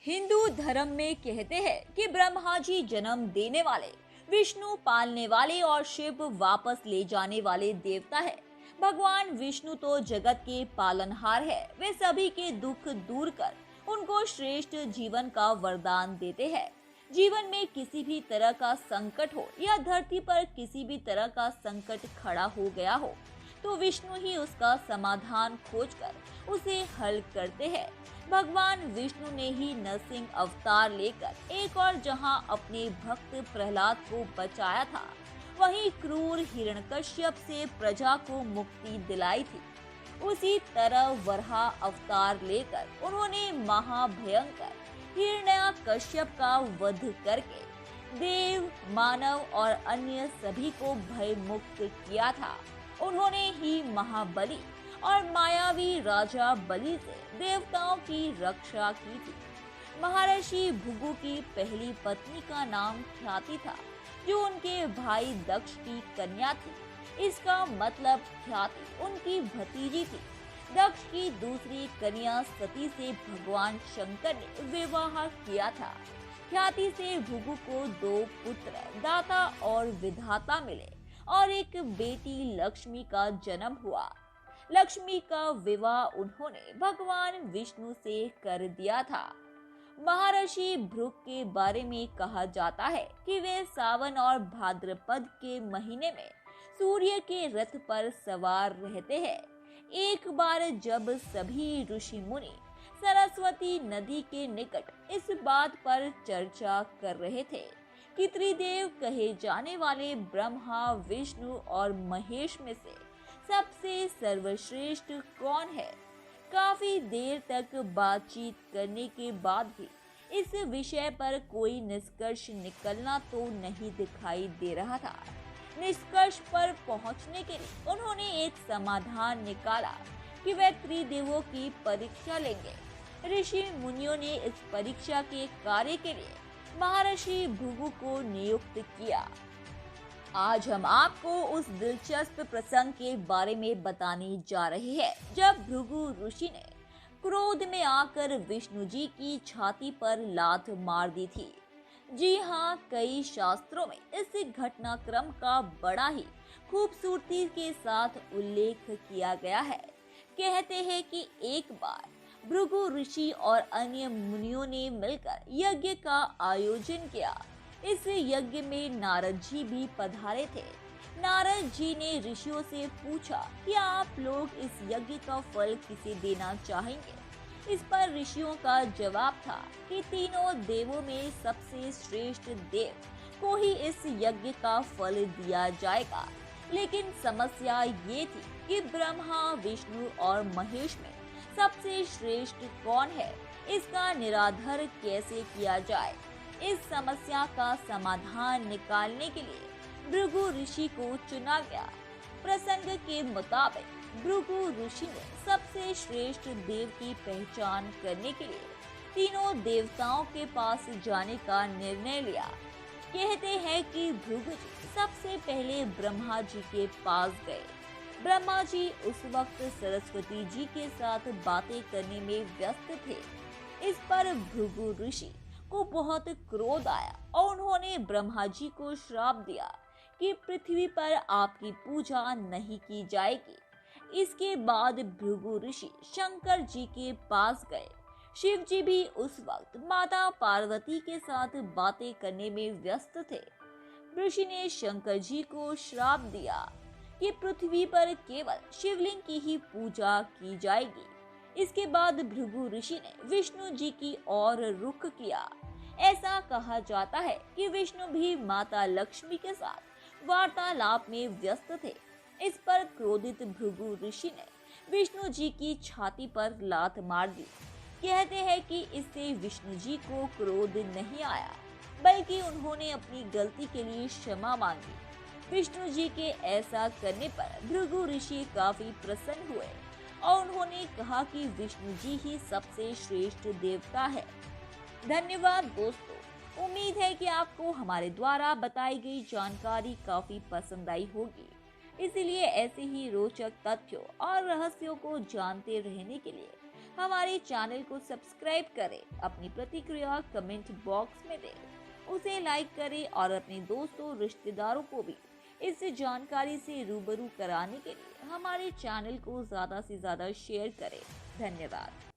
हिंदू धर्म में कहते हैं कि ब्रह्मा जी जन्म देने वाले, विष्णु पालने वाले और शिव वापस ले जाने वाले देवता है। भगवान विष्णु तो जगत के पालनहार है। वे सभी के दुख दूर कर उनको श्रेष्ठ जीवन का वरदान देते हैं। जीवन में किसी भी तरह का संकट हो या धरती पर किसी भी तरह का संकट खड़ा हो गया हो, तो विष्णु ही उसका समाधान खोजकर उसे हल करते हैं। भगवान विष्णु ने ही नरसिंह अवतार लेकर एक और जहां अपने भक्त प्रहलाद को बचाया था, वहीं क्रूर हिरण्यकश्यप से प्रजा को मुक्ति दिलाई थी। उसी तरह वराह अवतार लेकर उन्होंने महाभयंकर हिरण्यकश्यप का वध करके देव, मानव और अन्य सभी को भय मुक्त किया था। उन्होंने ही महाबली और मायावी राजा बलि से देवताओं की रक्षा की थी। महर्षि भृगु की पहली पत्नी का नाम ख्याति था, जो उनके भाई दक्ष की कन्या थी। इसका मतलब ख्याति उनकी भतीजी थी। दक्ष की दूसरी कन्या सती से भगवान शंकर ने विवाह किया था। ख्याति से भृगु को 2 पुत्र दाता और विधाता मिले और एक बेटी लक्ष्मी का जन्म हुआ। लक्ष्मी का विवाह उन्होंने भगवान विष्णु से कर दिया था। महर्षि भृगु के बारे में कहा जाता है कि वे सावन और भाद्रपद के महीने में सूर्य के रथ पर सवार रहते हैं। एक बार जब सभी ऋषि मुनि सरस्वती नदी के निकट इस बात पर चर्चा कर रहे थे कि त्रिदेव कहे जाने वाले ब्रह्मा, विष्णु और महेश में से सबसे सर्वश्रेष्ठ कौन है, काफी देर तक बातचीत करने के बाद भी इस विषय पर कोई निष्कर्ष निकलना तो नहीं दिखाई दे रहा था। निष्कर्ष पर पहुंचने के लिए उन्होंने एक समाधान निकाला कि वे त्रिदेवों की परीक्षा लेंगे। ऋषि मुनियों ने इस परीक्षा के कार्य के लिए महर्षि भृगु को नियुक्त किया। आज हम आपको उस दिलचस्प प्रसंग के बारे में बताने जा रहे हैं जब भृगु ऋषि ने क्रोध में आकर विष्णु जी की छाती पर लात मार दी थी। जी हाँ, कई शास्त्रों में इस घटनाक्रम का बड़ा ही खूबसूरती के साथ उल्लेख किया गया है। कहते हैं कि एक बार भृगु ऋषि और अन्य मुनियों ने मिलकर यज्ञ का आयोजन किया। इस यज्ञ में नारद जी भी पधारे थे। नारद जी ने ऋषियों से पूछा कि आप लोग इस यज्ञ का फल किसे देना चाहेंगे। इस पर ऋषियों का जवाब था कि तीनों देवों में सबसे श्रेष्ठ देव को ही इस यज्ञ का फल दिया जाएगा। लेकिन समस्या ये थी कि ब्रह्मा, विष्णु और महेश में सबसे श्रेष्ठ कौन है, इसका निराधर कैसे किया जाए। इस समस्या का समाधान निकालने के लिए भृगु ऋषि को चुना गया। प्रसंग के मुताबिक भृगु ऋषि ने सबसे श्रेष्ठ देव की पहचान करने के लिए तीनों देवताओं के पास जाने का निर्णय लिया। कहते हैं कि भृगु जी सबसे पहले ब्रह्मा जी के पास गए। ब्रह्मा जी उस वक्त सरस्वती जी के साथ बातें करने में व्यस्त थे। इस पर भृगु ऋषि को बहुत क्रोध आया और उन्होंने ब्रह्मा जी को श्राप दिया कि पृथ्वी पर आपकी पूजा नहीं की जाएगी। इसके बाद भृगु ऋषि शंकर जी के पास गए। शिव जी भी उस वक्त माता पार्वती के साथ बातें करने में व्यस्त थे। ऋषि ने शंकर जी को श्राप दिया कि पृथ्वी पर केवल शिवलिंग की ही पूजा की जाएगी। इसके बाद भृगु ऋषि ने विष्णु जी की ओर रुख किया। ऐसा कहा जाता है कि विष्णु भी माता लक्ष्मी के साथ वार्तालाप में व्यस्त थे। इस पर क्रोधित भृगु ऋषि ने विष्णु जी की छाती पर लात मार दी। कहते हैं कि इससे विष्णु जी को क्रोध नहीं आया, बल्कि उन्होंने अपनी गलती के लिए क्षमा मांगी। विष्णु जी के ऐसा करने पर भृगु ऋषि काफी प्रसन्न हुए और उन्होंने कहा कि विष्णु जी ही सबसे श्रेष्ठ देवता है। धन्यवाद दोस्तों, उम्मीद है कि आपको हमारे द्वारा बताई गई जानकारी काफी पसंद आई होगी। इसलिए ऐसे ही रोचक तथ्यों और रहस्यों को जानते रहने के लिए हमारे चैनल को सब्सक्राइब करें, अपनी प्रतिक्रिया कमेंट बॉक्स में दें, उसे लाइक करें और अपने दोस्तों रिश्तेदारों को भी इस जानकारी से रूबरू कराने के लिए हमारे चैनल को ज़्यादा से ज़्यादा शेयर करें। धन्यवाद।